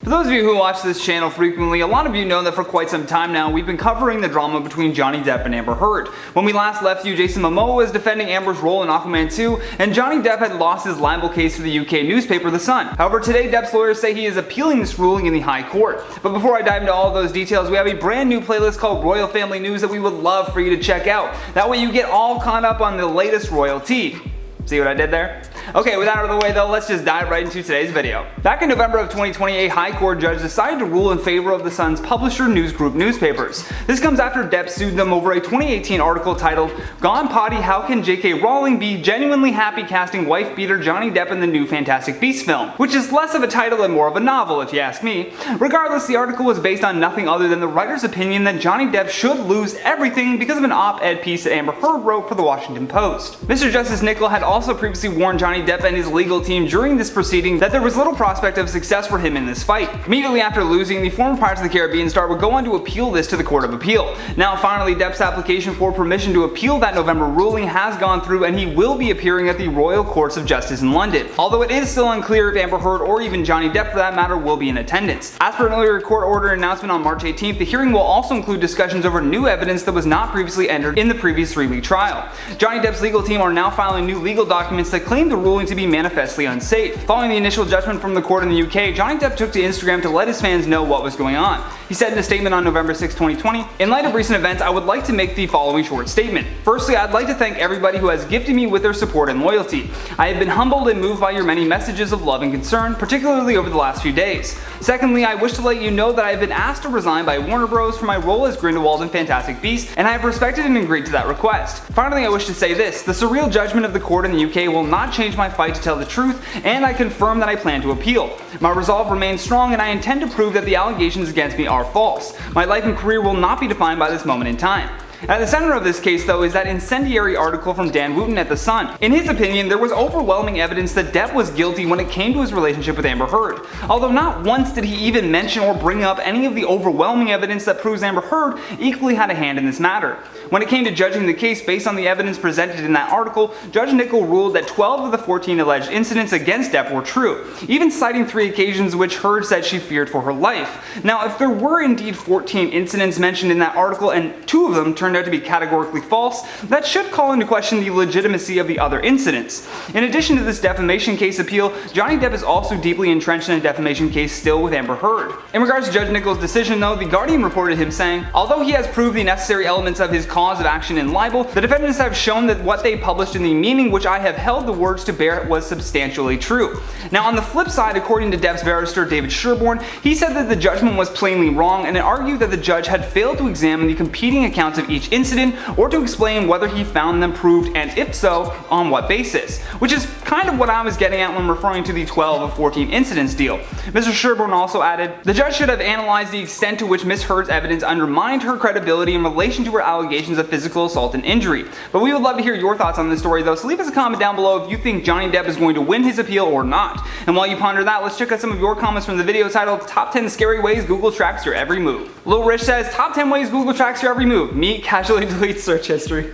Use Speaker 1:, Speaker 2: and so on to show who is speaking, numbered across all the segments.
Speaker 1: For those of you who watch this channel frequently, a lot of you know that for quite some time now we've been covering the drama between Johnny Depp and Amber Heard. When we last left you, Jason Momoa was defending Amber's role in Aquaman 2, and Johnny Depp had lost his libel case to the UK newspaper The Sun. However, today Depp's lawyers say he is appealing this ruling in the High Court. But before I dive into all of those details, we have a brand new playlist called Royal Family News that we would love for you to check out. That way you get all caught up on the latest royalty. See what I did there? Okay, with that out of the way though, let's just dive right into today's video. Back in November of 2020, a High Court judge decided to rule in favor of The Sun's publisher News Group newspapers. This comes after Depps sued them over a 2018 article titled, "Gone Potty, How Can J.K. Rowling Be Genuinely Happy Casting Wife-Beater Johnny Depp in the New Fantastic Beasts Film?" Which is less of a title and more of a novel, if you ask me. Regardless, the article was based on nothing other than the writer's opinion that Johnny Depp should lose everything because of an op-ed piece that Amber Heard wrote for the Washington Post. Mr. Justice Nickel had also previously warned Johnny Depp and his legal team during this proceeding that there was little prospect of success for him in this fight. Immediately after losing, the former Pirates of the Caribbean star would go on to appeal this to the Court of Appeal. Now finally, Depp's application for permission to appeal that November ruling has gone through, and he will be appearing at the Royal Courts of Justice in London. Although it is still unclear if Amber Heard or even Johnny Depp for that matter will be in attendance. As per an earlier court order announcement on March 18th, the hearing will also include discussions over new evidence that was not previously entered in the previous 3-week trial. Johnny Depp's legal team are now filing new legal documents that claim the ruling to be manifestly unsafe. Following the initial judgment from the court in the UK, Johnny Depp took to Instagram to let his fans know what was going on. He said in a statement on November 6, 2020, "In light of recent events, I would like to make the following short statement. Firstly, I'd like to thank everybody who has gifted me with their support and loyalty. I have been humbled and moved by your many messages of love and concern, particularly over the last few days. Secondly, I wish to let you know that I have been asked to resign by Warner Bros. For my role as Grindelwald in Fantastic Beasts, and I have respected and agreed to that request. Finally, I wish to say this, the surreal judgment of the court in the UK will not change my fight to tell the truth, and I confirm that I plan to appeal. My resolve remains strong, and I intend to prove that the allegations against me are false. My life and career will not be defined by this moment in time." At the center of this case though is that incendiary article from Dan Wooten at The Sun. In his opinion, there was overwhelming evidence that Depp was guilty when it came to his relationship with Amber Heard. Although not once did he even mention or bring up any of the overwhelming evidence that proves Amber Heard equally had a hand in this matter. When it came to judging the case based on the evidence presented in that article, Judge Nickel ruled that 12 of the 14 alleged incidents against Depp were true, even citing 3 occasions which Heard said she feared for her life. Now, if there were indeed 14 incidents mentioned in that article and 2 of them turned out to be categorically false, that should call into question the legitimacy of the other incidents. In addition to this defamation case appeal, Johnny Depp is also deeply entrenched in a defamation case still with Amber Heard. In regards to Judge Nickel's decision though, The Guardian reported him saying, "Although he has proved the necessary elements of his cause of action in libel, the defendants have shown that what they published in the meaning which I have held the words to bear was substantially true." Now on the flip side, according to Depp's barrister David Sherborne, he said that the judgment was plainly wrong, and it argued that the judge had failed to examine the competing accounts of each incident or to explain whether he found them proved, and if so, on what basis. Which is kind of what I was getting at when referring to the 12 of 14 incidents deal. Mr. Sherborne also added, "The judge should have analyzed the extent to which Miss Heard's evidence undermined her credibility in relation to her allegations of physical assault and injury." But we would love to hear your thoughts on this story though, so leave us a comment down below if you think Johnny Depp is going to win his appeal or not. And while you ponder that, let's check out some of your comments from the video titled "Top 10 Scary Ways Google Tracks Your Every Move." Lil Rich says, "Top 10 ways Google tracks your every move. Me casually delete search history."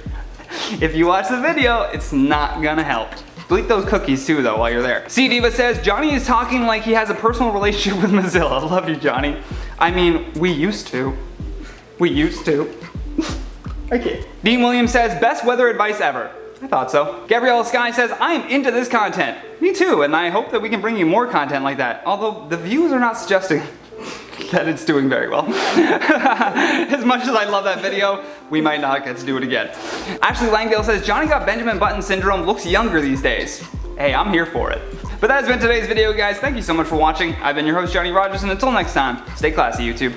Speaker 1: If you watch the video, it's not gonna help. Delete those cookies too though while you're there. C Diva says, "Johnny is talking like he has a personal relationship with Mozilla." Love you, Johnny. I mean, we used to. Okay. Dean Williams says, "Best weather advice ever." I thought so. Gabriella Sky says, "I am into this content." Me too, and I hope that we can bring you more content like that. Although the views are not suggesting that it's doing very well. As much as I love that video, we might not get to do it again. Ashley Langdale says, "Johnny got Benjamin Button syndrome, looks younger these days." Hey, I'm here for it. But that has been today's video, guys. Thank you so much for watching. I've been your host, Johnny Rogers, and until next time, stay classy, YouTube.